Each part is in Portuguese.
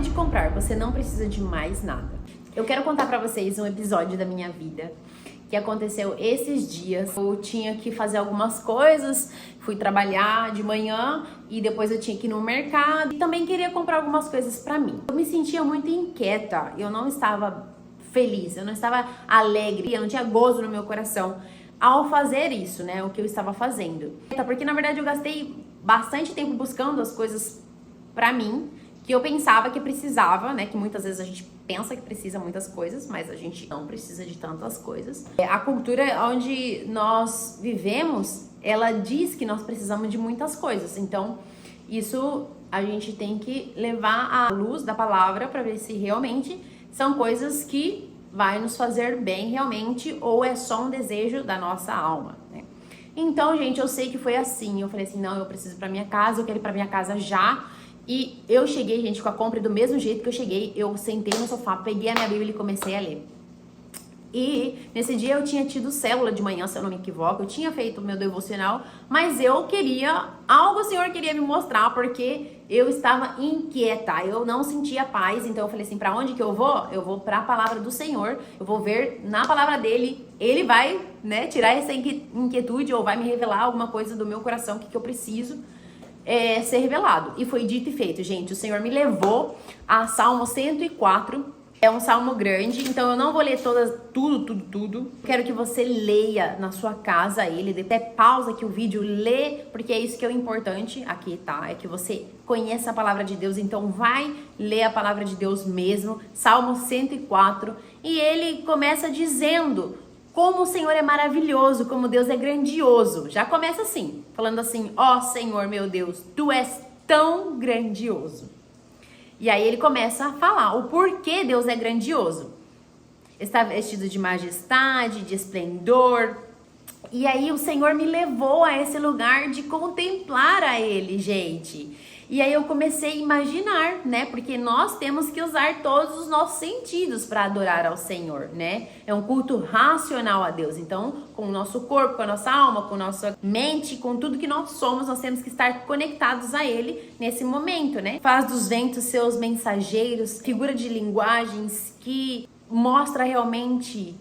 de comprar, você não precisa de mais nada. Eu quero contar pra vocês um episódio da minha vida que aconteceu esses dias. Eu tinha que fazer algumas coisas, fui trabalhar de manhã e depois eu tinha que ir no mercado e também queria comprar algumas coisas pra mim. Eu me sentia muito inquieta, eu não estava feliz, eu não estava alegre, eu não tinha gozo no meu coração ao fazer isso, né, o que eu estava fazendo. Porque na verdade eu gastei bastante tempo buscando as coisas pra mim, que eu pensava que precisava, né, que muitas vezes a gente pensa que precisa muitas coisas, mas a gente não precisa de tantas coisas. A cultura onde nós vivemos, ela diz que nós precisamos de muitas coisas, então isso a gente tem que levar à luz da palavra para ver se realmente são coisas que vai nos fazer bem realmente ou é só um desejo da nossa alma, né? Então, gente, eu sei que foi assim, eu falei assim, não, eu preciso ir pra minha casa, eu quero ir pra minha casa já. E eu cheguei, gente, com a compra do mesmo jeito que eu cheguei, eu sentei no sofá, peguei a minha Bíblia e comecei a ler. E nesse dia eu tinha tido célula de manhã, se eu não me equivoco, eu tinha feito o meu devocional, mas eu queria, algo o Senhor queria me mostrar, porque eu estava inquieta, eu não sentia paz, então eu falei assim, pra onde que eu vou? Eu vou pra palavra do Senhor, eu vou ver na palavra dele, ele vai, né, tirar essa inquietude ou vai me revelar alguma coisa do meu coração, que eu preciso ser revelado. E foi dito e feito, gente, o Senhor me levou a Salmo 104, é um salmo grande, então eu não vou ler tudo. Quero que você leia na sua casa ele, até pausa aqui o vídeo, lê, porque é isso que é o importante aqui, tá? É que você conheça a palavra de Deus, então vai ler a palavra de Deus mesmo, Salmo 104, e ele começa dizendo como o Senhor é maravilhoso, como Deus é grandioso. Já começa assim, falando assim, ó Senhor meu Deus, tu és tão grandioso. E aí ele começa a falar o porquê Deus é grandioso. Está vestido de majestade, de esplendor. E aí o Senhor me levou a esse lugar de contemplar a Ele, gente. E aí eu comecei a imaginar, né? Porque nós temos que usar todos os nossos sentidos para adorar ao Senhor, né? É um culto racional a Deus. Então, com o nosso corpo, com a nossa alma, com a nossa mente, com tudo que nós somos, nós temos que estar conectados a Ele nesse momento, né? Faz dos ventos seus mensageiros, figura de linguagens que mostra realmente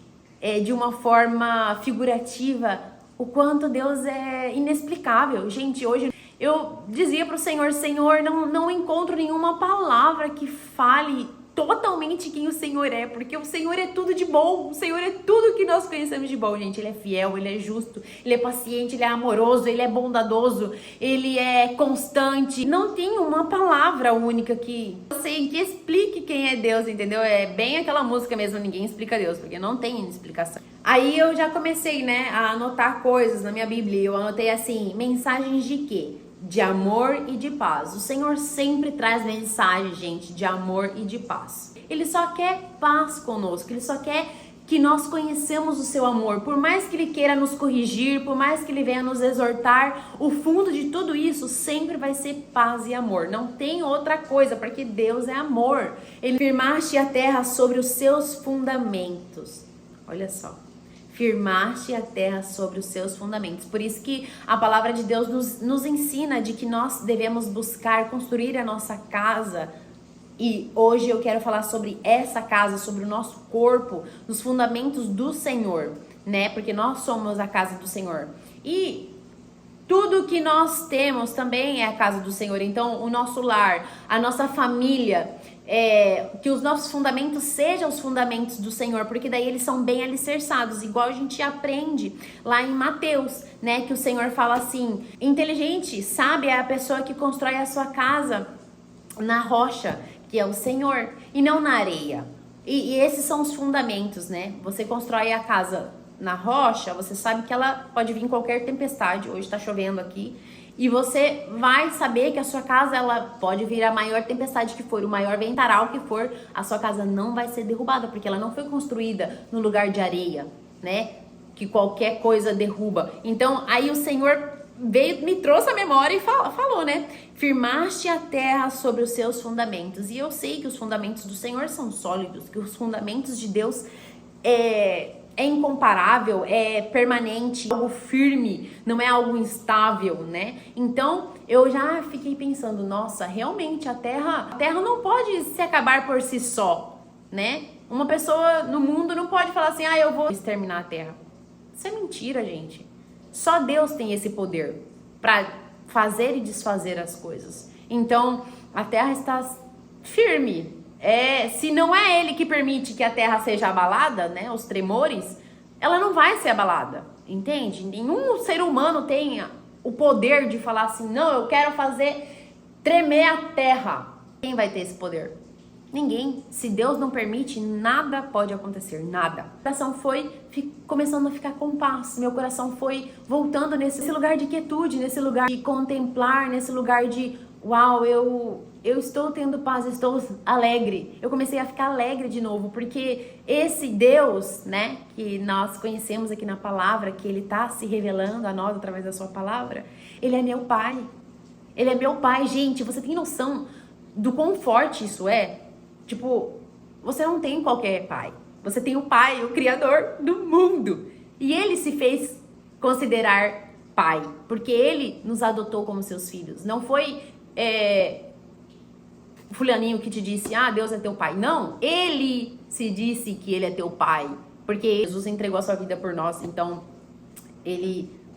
de uma forma figurativa o quanto Deus é inexplicável. Gente, hoje eu dizia pro Senhor, Senhor, não encontro nenhuma palavra que fale totalmente quem o Senhor é, porque o Senhor é tudo de bom, o Senhor é tudo que nós conhecemos de bom, gente. Ele é fiel, Ele é justo, Ele é paciente, Ele é amoroso, Ele é bondadoso, Ele é constante. Não tem uma palavra única que explique quem é Deus, entendeu? É bem aquela música mesmo, ninguém explica Deus, porque não tem explicação. Aí eu já comecei, né, a anotar coisas na minha Bíblia, eu anotei assim, mensagens de quê? De amor e de paz. O Senhor sempre traz mensagem, gente, de amor e de paz. Ele só quer paz conosco, Ele só quer que nós conhecemos o seu amor. Por mais que Ele queira nos corrigir, por mais que Ele venha nos exortar, o fundo de tudo isso sempre vai ser paz e amor. Não tem outra coisa, porque Deus é amor. Ele firmaste a terra sobre os seus fundamentos. Olha só. Firmaste a terra sobre os seus fundamentos. Por isso que a palavra de Deus nos ensina de que nós devemos buscar construir a nossa casa. E hoje eu quero falar sobre essa casa, sobre o nosso corpo, nos fundamentos do Senhor, né? Porque nós somos a casa do Senhor. E tudo que nós temos também é a casa do Senhor. Então, o nosso lar, a nossa família, que os nossos fundamentos sejam os fundamentos do Senhor, porque daí eles são bem alicerçados, igual a gente aprende lá em Mateus, né, que o Senhor fala assim, inteligente, sábia é a pessoa que constrói a sua casa na rocha, que é o Senhor, e não na areia. E esses são os fundamentos, né, você constrói a casa na rocha, você sabe que ela pode vir em qualquer tempestade, hoje tá chovendo aqui, e você vai saber que a sua casa, ela pode vir a maior tempestade que for, o maior vendaval que for, a sua casa não vai ser derrubada, porque ela não foi construída no lugar de areia, né? Que qualquer coisa derruba. Então, aí o Senhor me trouxe a memória e falou, né? Firmaste a terra sobre os seus fundamentos. E eu sei que os fundamentos do Senhor são sólidos, que os fundamentos de Deus é incomparável, é permanente, algo firme, não é algo instável, né? Então, eu já fiquei pensando, nossa, realmente a Terra não pode se acabar por si só, né? Uma pessoa no mundo não pode falar assim, eu vou exterminar a Terra. Isso é mentira, gente. Só Deus tem esse poder para fazer e desfazer as coisas. Então, a Terra está firme. Se não é Ele que permite que a Terra seja abalada, né, os tremores, ela não vai ser abalada, entende? Nenhum ser humano tem o poder de falar assim, não, eu quero fazer tremer a Terra. Quem vai ter esse poder? Ninguém. Se Deus não permite, nada pode acontecer, nada. Meu coração foi começando a ficar com paz. Meu coração foi voltando nesse lugar de quietude, nesse lugar de contemplar, nesse lugar de, uau, eu estou tendo paz, eu estou alegre. Eu comecei a ficar alegre de novo, porque esse Deus, né, que nós conhecemos aqui na palavra, que Ele está se revelando a nós através da sua palavra, Ele é meu Pai. Ele é meu Pai, gente. Você tem noção do quão forte isso é? Tipo, você não tem qualquer pai. Você tem o Pai, o Criador do mundo. E Ele se fez considerar Pai, porque Ele nos adotou como seus filhos. Não foi fulaninho que te disse, Deus é teu Pai. Não, Ele se disse que Ele é teu Pai, porque Jesus entregou a sua vida por nós. Então,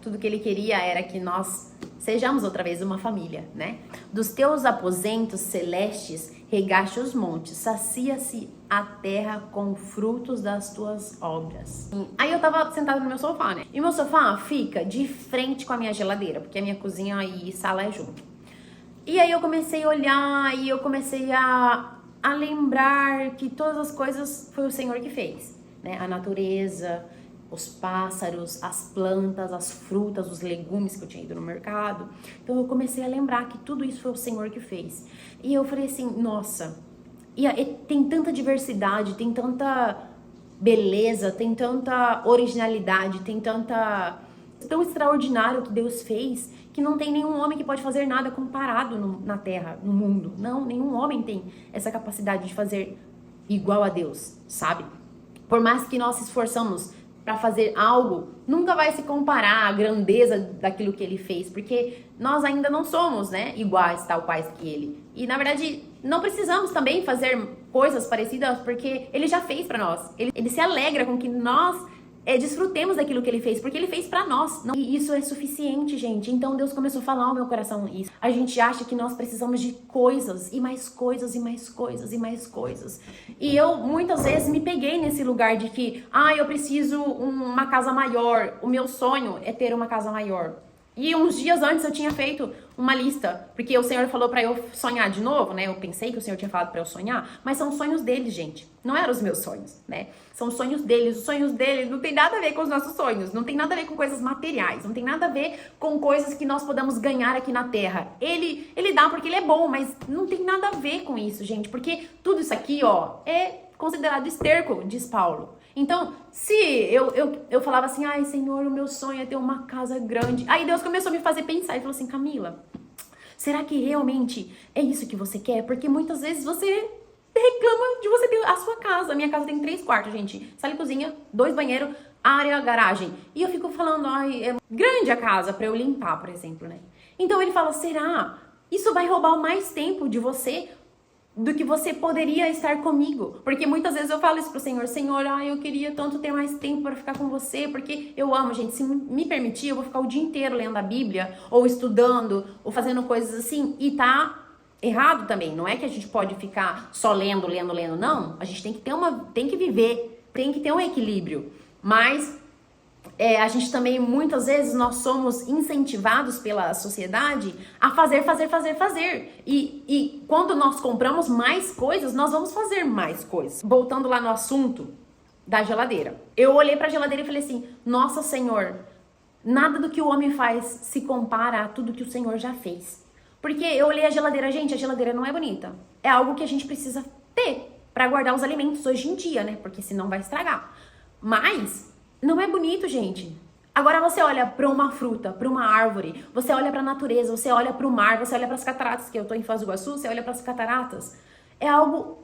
tudo que Ele queria era que nós sejamos outra vez uma família, né? Dos teus aposentos celestes regaste os montes, sacia-se a terra com frutos das tuas obras. Aí eu tava sentada no meu sofá, né? E meu sofá fica de frente com a minha geladeira, porque a minha cozinha e sala é junto. E aí eu comecei a olhar e eu comecei a lembrar que todas as coisas foi o Senhor que fez, né? A natureza, os pássaros, as plantas, as frutas, os legumes que eu tinha ido no mercado. Então eu comecei a lembrar que tudo isso foi o Senhor que fez. E eu falei assim, nossa, e tem tanta diversidade, tem tanta beleza, tem tanta originalidade, tem tão extraordinário que Deus fez, que não tem nenhum homem que pode fazer nada comparado na terra, no mundo. Não, nenhum homem tem essa capacidade de fazer igual a Deus, sabe? Por mais que nós se esforçamos para fazer algo, nunca vai se comparar à grandeza daquilo que Ele fez, porque nós ainda não somos, né, iguais, tal quais que Ele. E na verdade, não precisamos também fazer coisas parecidas, porque Ele já fez para nós. Ele se alegra com que nós desfrutemos daquilo que Ele fez, porque Ele fez pra nós. E isso é suficiente, gente. Então Deus começou a falar ao meu coração isso. A gente acha que nós precisamos de coisas, e mais coisas, e mais coisas, e mais coisas. E eu, muitas vezes, me peguei nesse lugar de que, eu preciso uma casa maior. O meu sonho é ter uma casa maior. E uns dias antes eu tinha feito uma lista, porque o Senhor falou pra eu sonhar de novo, né? Eu pensei que o Senhor tinha falado pra eu sonhar, mas são sonhos dele, gente. Não eram os meus sonhos, né? São sonhos deles. Os sonhos dele não tem nada a ver com os nossos sonhos, não tem nada a ver com coisas materiais, não tem nada a ver com coisas que nós podemos ganhar aqui na terra. Ele dá porque ele é bom, mas não tem nada a ver com isso, gente, porque tudo isso aqui, é considerado esterco, diz Paulo. Então, se eu falava assim, Senhor, o meu sonho é ter uma casa grande. Aí Deus começou a me fazer pensar e falou assim, Camila, será que realmente é isso que você quer? Porque muitas vezes você reclama de você ter a sua casa. A minha casa tem 3 quartos, gente. Sala e cozinha, 2 banheiros, área, garagem. E eu fico falando, é grande a casa pra eu limpar, por exemplo, né? Então ele fala, será? Isso vai roubar mais tempo de você do que você poderia estar comigo. Porque muitas vezes eu falo isso pro Senhor, Senhor, eu queria tanto ter mais tempo para ficar com você, porque eu amo, gente, se me permitir, eu vou ficar o dia inteiro lendo a Bíblia, ou estudando, ou fazendo coisas assim, e tá errado também. Não é que a gente pode ficar só lendo, não. A gente tem que viver, tem que ter um equilíbrio. Mas a gente também, muitas vezes, nós somos incentivados pela sociedade a fazer. E quando nós compramos mais coisas, nós vamos fazer mais coisas. Voltando lá no assunto da geladeira. Eu olhei pra geladeira e falei assim, nossa, Senhor, nada do que o homem faz se compara a tudo que o Senhor já fez. Porque eu olhei a geladeira, gente, a geladeira não é bonita. É algo que a gente precisa ter pra guardar os alimentos hoje em dia, né? Porque senão vai estragar. Mas não é bonito, gente. Agora você olha para uma fruta, para uma árvore, você olha para a natureza, você olha para o mar, você olha para as cataratas, que eu tô em Foz do Iguaçu, você olha para as cataratas. É algo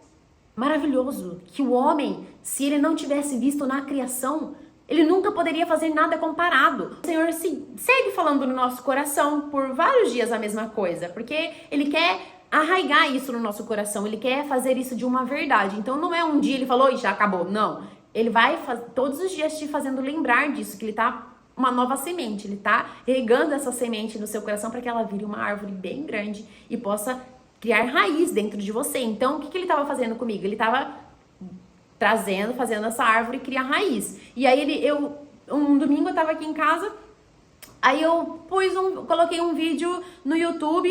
maravilhoso, que o homem, se ele não tivesse visto na criação, ele nunca poderia fazer nada comparado. O Senhor segue falando no nosso coração por vários dias a mesma coisa, porque Ele quer arraigar isso no nosso coração, Ele quer fazer isso de uma verdade. Então não é um dia Ele falou e já acabou, não. Ele vai todos os dias te fazendo lembrar disso, que Ele tá uma nova semente, Ele tá regando essa semente no seu coração para que ela vire uma árvore bem grande e possa criar raiz dentro de você. Então, o que ele estava fazendo comigo? Ele estava fazendo essa árvore criar raiz. E aí um domingo eu tava aqui em casa, aí eu coloquei um vídeo no YouTube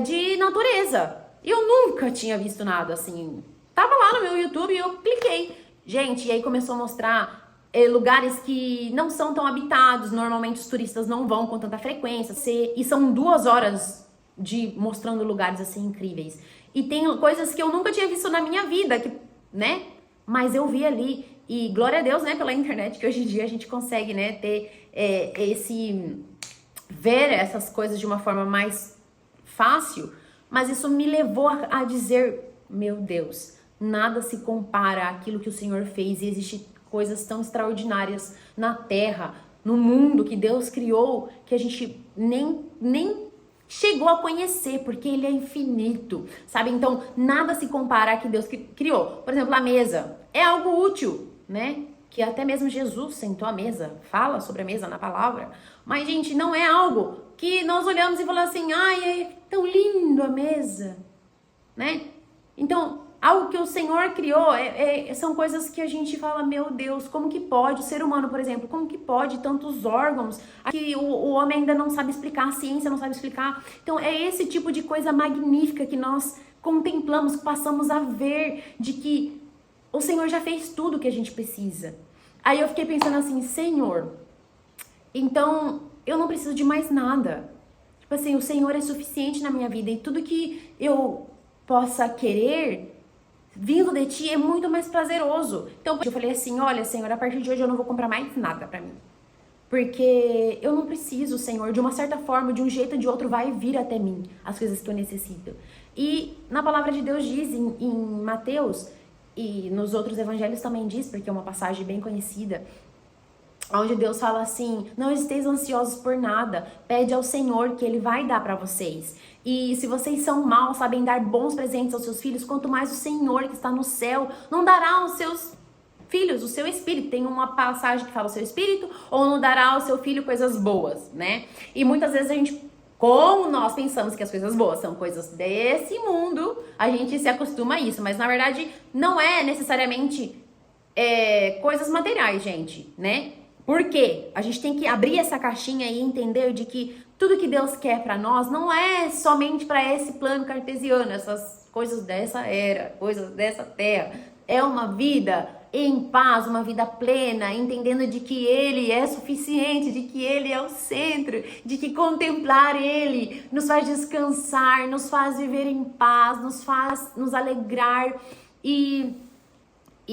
de natureza. E eu nunca tinha visto nada assim. Tava lá no meu YouTube e eu cliquei. Gente, e aí começou a mostrar lugares que não são tão habitados. Normalmente os turistas não vão com tanta frequência. E são 2 horas mostrando lugares assim incríveis. E tem coisas que eu nunca tinha visto na minha vida, né? Mas eu vi ali, e glória a Deus, né, pela internet, que hoje em dia a gente consegue, né, ter ver essas coisas de uma forma mais fácil, mas isso me levou a dizer, meu Deus, nada se compara àquilo que o Senhor fez, e existem coisas tão extraordinárias na terra, no mundo que Deus criou, que a gente nem chegou a conhecer, porque Ele é infinito, sabe? Então, nada se compara a que Deus criou. Por exemplo, a mesa é algo útil, né? Que até mesmo Jesus sentou à mesa, fala sobre a mesa na palavra. Mas, gente, não é algo que nós olhamos e falamos assim, ai, é tão lindo a mesa, né? Então, algo que o Senhor criou são coisas que a gente fala, meu Deus, como que pode? O ser humano, por exemplo, como que pode tantos órgãos que o homem ainda não sabe explicar, a ciência não sabe explicar. Então é esse tipo de coisa magnífica que nós contemplamos, que passamos a ver, de que o Senhor já fez tudo que a gente precisa. Aí eu fiquei pensando assim, Senhor, então eu não preciso de mais nada. Tipo assim, o Senhor é suficiente na minha vida, e tudo que eu possa querer vindo de ti é muito mais prazeroso. Então eu falei assim, olha, Senhor, a partir de hoje eu não vou comprar mais nada pra mim, porque eu não preciso, Senhor, de uma certa forma, de um jeito ou de outro vai vir até mim as coisas que eu necessito. E na palavra de Deus diz em Mateus, e nos outros evangelhos também diz, porque é uma passagem bem conhecida, onde Deus fala assim, não esteis ansiosos por nada, pede ao Senhor que Ele vai dar para vocês. E se vocês são maus, sabem dar bons presentes aos seus filhos, quanto mais o Senhor que está no céu não dará aos seus filhos o seu espírito. Tem uma passagem que fala o seu espírito, ou não dará ao seu filho coisas boas, né? E muitas vezes a gente, como nós pensamos que as coisas boas são coisas desse mundo, a gente se acostuma a isso, mas na verdade não é necessariamente coisas materiais, gente, né? Por quê? A gente tem que abrir essa caixinha e entender de que tudo que Deus quer para nós não é somente para esse plano cartesiano, essas coisas dessa era, coisas dessa terra. É uma vida em paz, uma vida plena, entendendo de que Ele é suficiente, de que Ele é o centro, de que contemplar Ele nos faz descansar, nos faz viver em paz, nos faz nos alegrar. E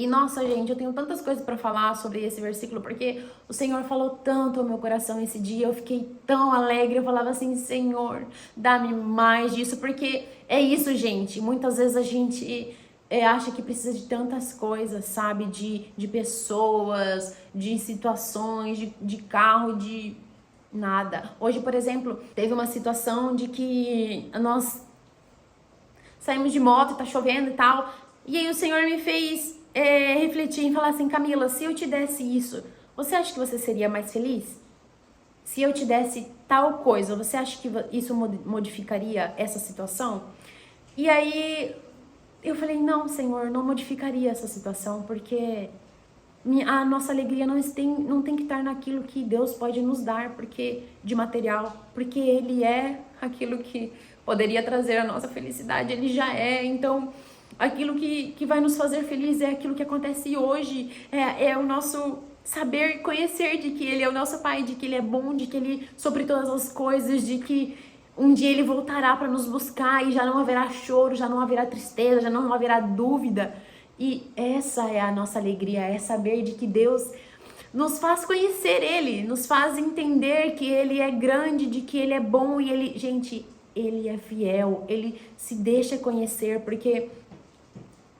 nossa, gente, eu tenho tantas coisas para falar sobre esse versículo, porque o Senhor falou tanto ao meu coração esse dia, eu fiquei tão alegre, eu falava assim, Senhor, dá-me mais disso, porque é isso, gente, muitas vezes a gente acha que precisa de tantas coisas, sabe, de pessoas, de situações, de carro, de nada. Hoje, por exemplo, teve uma situação de que nós saímos de moto, tá chovendo e tal, e aí o Senhor me fez refletir e falar assim, Camila, se eu te desse isso, você acha que você seria mais feliz? Se eu te desse tal coisa, você acha que isso modificaria essa situação? E aí eu falei, não, Senhor, não modificaria essa situação, porque a nossa alegria não tem que estar naquilo que Deus pode nos dar, porque de material, porque Ele é aquilo que poderia trazer a nossa felicidade, Ele já é. Então aquilo que vai nos fazer felizes é aquilo que acontece hoje, é o nosso saber conhecer de que Ele é o nosso Pai, de que Ele é bom, de que Ele supre todas as coisas, de que um dia Ele voltará para nos buscar e já não haverá choro, já não haverá tristeza, já não haverá dúvida. E essa é a nossa alegria, é saber de que Deus nos faz conhecer Ele, nos faz entender que Ele é grande, de que Ele é bom e Ele, gente, Ele é fiel, Ele se deixa conhecer, porque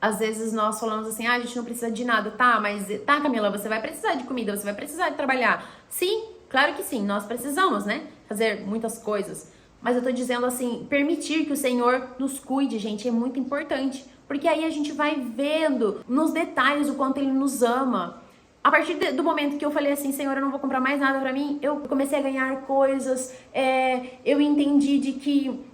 Às vezes nós falamos assim, a gente não precisa de nada, tá? Mas, tá, Camila, você vai precisar de comida, você vai precisar de trabalhar. Sim, claro que sim, nós precisamos, né? Fazer muitas coisas. Mas eu tô dizendo assim, permitir que o Senhor nos cuide, gente, é muito importante. Porque aí a gente vai vendo nos detalhes o quanto Ele nos ama. A partir do momento que eu falei assim, Senhor, eu não vou comprar mais nada pra mim, eu comecei a ganhar coisas, eu entendi de que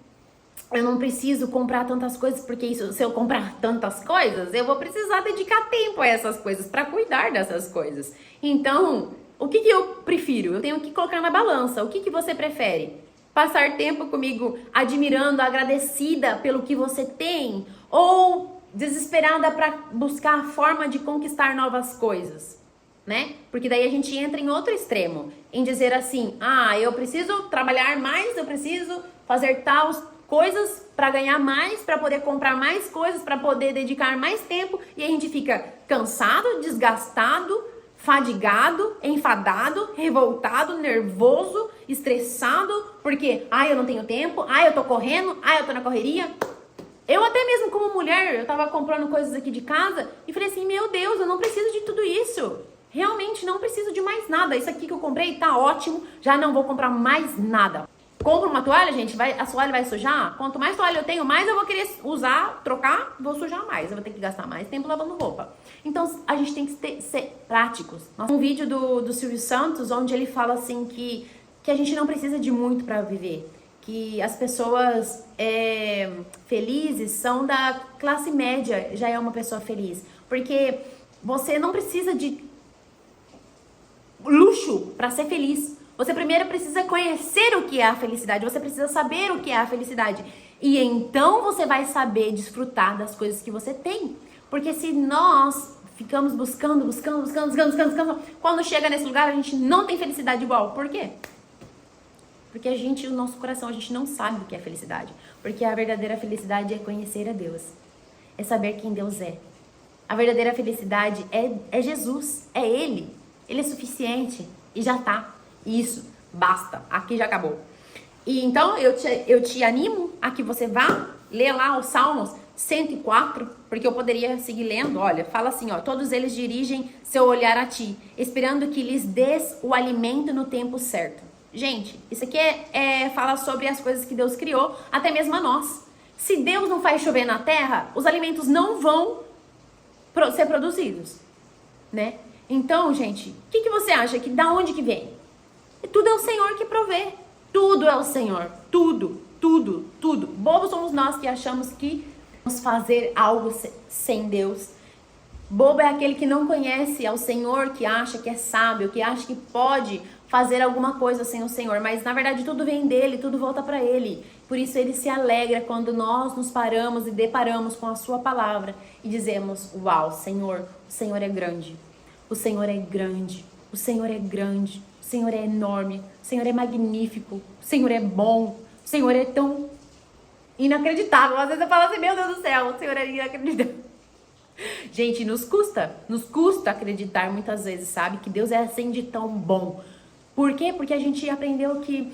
eu não preciso comprar tantas coisas, porque isso, se eu comprar tantas coisas, eu vou precisar dedicar tempo a essas coisas, pra cuidar dessas coisas. Então, o que eu prefiro? Eu tenho que colocar na balança. O que você prefere? Passar tempo comigo admirando, agradecida pelo que você tem? Ou desesperada pra buscar a forma de conquistar novas coisas? Né? Porque daí a gente entra em outro extremo, em dizer assim, eu preciso trabalhar mais, eu preciso fazer tais coisas para ganhar mais, para poder comprar mais coisas, para poder dedicar mais tempo, e a gente fica cansado, desgastado, fadigado, enfadado, revoltado, nervoso, estressado, porque, eu não tenho tempo, eu tô correndo, eu tô na correria. Eu até mesmo como mulher, eu tava comprando coisas aqui de casa e falei assim, meu Deus, eu não preciso de tudo isso. Realmente não preciso de mais nada. Isso aqui que eu comprei tá ótimo, já não vou comprar mais nada. Compro uma toalha, gente, a toalha vai sujar? Quanto mais toalha eu tenho, mais eu vou querer usar, trocar, vou sujar mais. Eu vou ter que gastar mais tempo lavando roupa. Então, a gente tem que ser práticos. Um vídeo do Silvio Santos, onde ele fala assim que a gente não precisa de muito para viver. Que as pessoas felizes são da classe média, já é uma pessoa feliz. Porque você não precisa de luxo para ser feliz. Você primeiro precisa conhecer o que é a felicidade, você precisa saber o que é a felicidade. E então você vai saber desfrutar das coisas que você tem. Porque se nós ficamos buscando, quando chega nesse lugar a gente não tem felicidade igual. Por quê? Porque o nosso coração, a gente não sabe o que é felicidade. Porque a verdadeira felicidade é conhecer a Deus. É saber quem Deus é. A verdadeira felicidade é Jesus, é Ele. Ele é suficiente e já tá. Isso, basta. Aqui já acabou. E então eu te animo a que você vá ler lá os Salmos 104, porque eu poderia seguir lendo. Olha, fala assim, todos eles dirigem seu olhar a ti, esperando que lhes des o alimento no tempo certo. Gente, isso aqui fala sobre as coisas que Deus criou, até mesmo a nós. Se Deus não faz chover na terra, os alimentos não vão ser produzidos, né? Então, gente, o que você acha? Da onde que vem? Tudo é o Senhor que provê. Tudo é o Senhor. Tudo. Bobos somos nós que achamos que vamos fazer algo sem Deus. Bobo é aquele que não conhece ao Senhor, que acha que é sábio, que acha que pode fazer alguma coisa sem o Senhor. Mas, na verdade, tudo vem dele, tudo volta para ele. Por isso, ele se alegra quando nós nos paramos e deparamos com a sua palavra e dizemos, uau, Senhor, o Senhor é grande. O Senhor é grande, o Senhor é grande, o Senhor é enorme, o Senhor é magnífico, o Senhor é bom, o Senhor é tão inacreditável. Às vezes eu falo assim, meu Deus do céu, o Senhor é inacreditável. Gente, nos custa acreditar muitas vezes, sabe? Que Deus é assim de tão bom. Por quê? Porque a gente aprendeu que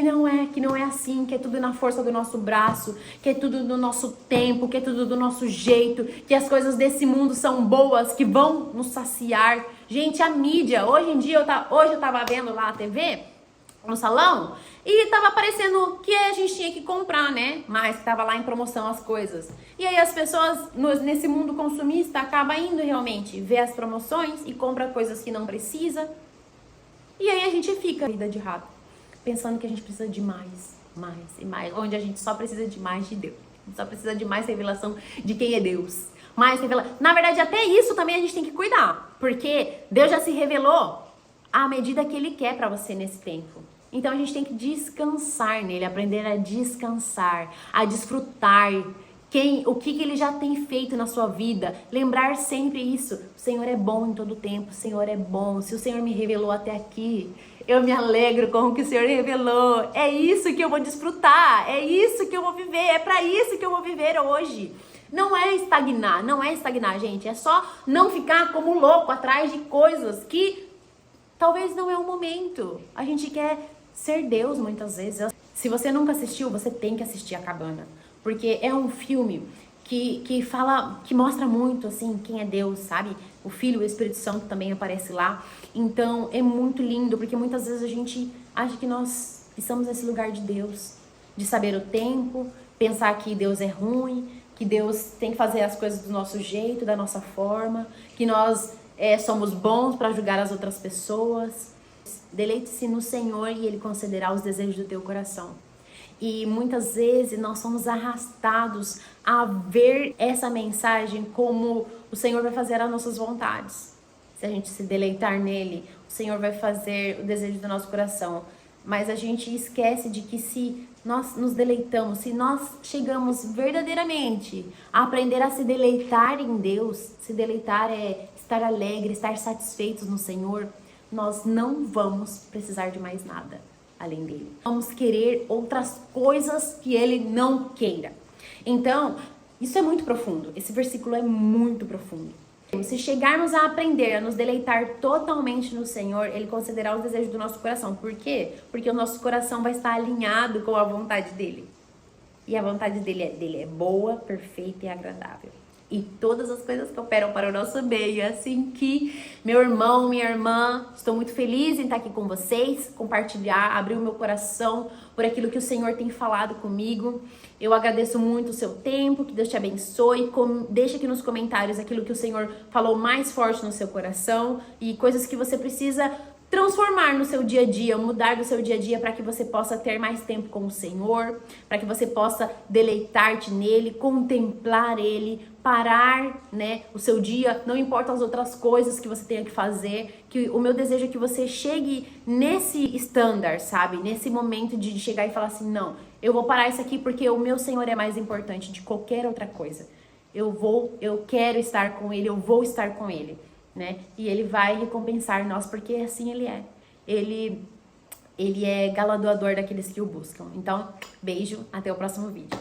não é assim, que é tudo na força do nosso braço, que é tudo do nosso tempo, que é tudo do nosso jeito, que as coisas desse mundo são boas, que vão nos saciar. Gente, a mídia, hoje em dia, hoje eu tava vendo lá a TV, no salão, e tava aparecendo que a gente tinha que comprar, né? Mas tava lá em promoção as coisas. E aí as pessoas, nesse mundo consumista, acabam indo realmente ver as promoções e compra coisas que não precisa. E aí a gente fica vida de rato, pensando que a gente precisa de mais e mais, onde a gente só precisa de mais de Deus. A gente só precisa de mais revelação de quem é Deus. Na verdade, até isso também a gente tem que cuidar, porque Deus já se revelou à medida que Ele quer para você nesse tempo. Então a gente tem que descansar nele, aprender a descansar, a desfrutar o que Ele já tem feito na sua vida. Lembrar sempre isso. O Senhor é bom em todo tempo, o Senhor é bom. Se o Senhor me revelou até aqui, eu me alegro com o que o Senhor revelou. É isso que eu vou desfrutar, é isso que eu vou viver, é para isso que eu vou viver hoje. Não é estagnar, gente. É só não ficar como louco atrás de coisas que talvez não é o momento. A gente quer ser Deus muitas vezes. Se você nunca assistiu, você tem que assistir A Cabana. Porque é um filme que fala, que mostra muito, assim, quem é Deus, sabe? O Filho, o Espírito Santo também aparece lá. Então, é muito lindo, porque muitas vezes a gente acha que nós estamos nesse lugar de Deus, de saber o tempo, pensar que Deus é ruim, que Deus tem que fazer as coisas do nosso jeito, da nossa forma, que nós somos bons para julgar as outras pessoas. Deleite-se no Senhor e Ele concederá os desejos do teu coração. E muitas vezes nós somos arrastados a ver essa mensagem como o Senhor vai fazer as nossas vontades. Se a gente se deleitar nele, o Senhor vai fazer o desejo do nosso coração. Mas a gente esquece de que se nós nos deleitamos, se nós chegamos verdadeiramente a aprender a se deleitar em Deus, se deleitar é estar alegre, estar satisfeitos no Senhor, nós não vamos precisar de mais nada além dele. Vamos querer outras coisas que ele não queira. Então, isso é muito profundo. Esse versículo é muito profundo. Se chegarmos a aprender a nos deleitar totalmente no Senhor, Ele concederá os desejos do nosso coração. Por quê? Porque o nosso coração vai estar alinhado com a vontade dEle. E a vontade dele é boa, perfeita e agradável. E todas as coisas que operam para o nosso bem. Assim que, meu irmão, minha irmã, estou muito feliz em estar aqui com vocês, compartilhar, abrir o meu coração por aquilo que o Senhor tem falado comigo. Eu agradeço muito o seu tempo, que Deus te abençoe. Deixa aqui nos comentários aquilo que o Senhor falou mais forte no seu coração e coisas que você precisa transformar no seu dia a dia, mudar do seu dia a dia para que você possa ter mais tempo com o Senhor, para que você possa deleitar-te nele, contemplar ele, parar, né, o seu dia, não importa as outras coisas que você tenha que fazer, que o meu desejo é que você chegue nesse standard, sabe, nesse momento de chegar e falar assim, não, eu vou parar isso aqui porque o meu Senhor é mais importante de qualquer outra coisa. Eu quero estar com ele, eu vou estar com ele. Né? E ele vai recompensar nós, porque assim ele é. Ele é galardoador daqueles que o buscam. Então, beijo, até o próximo vídeo.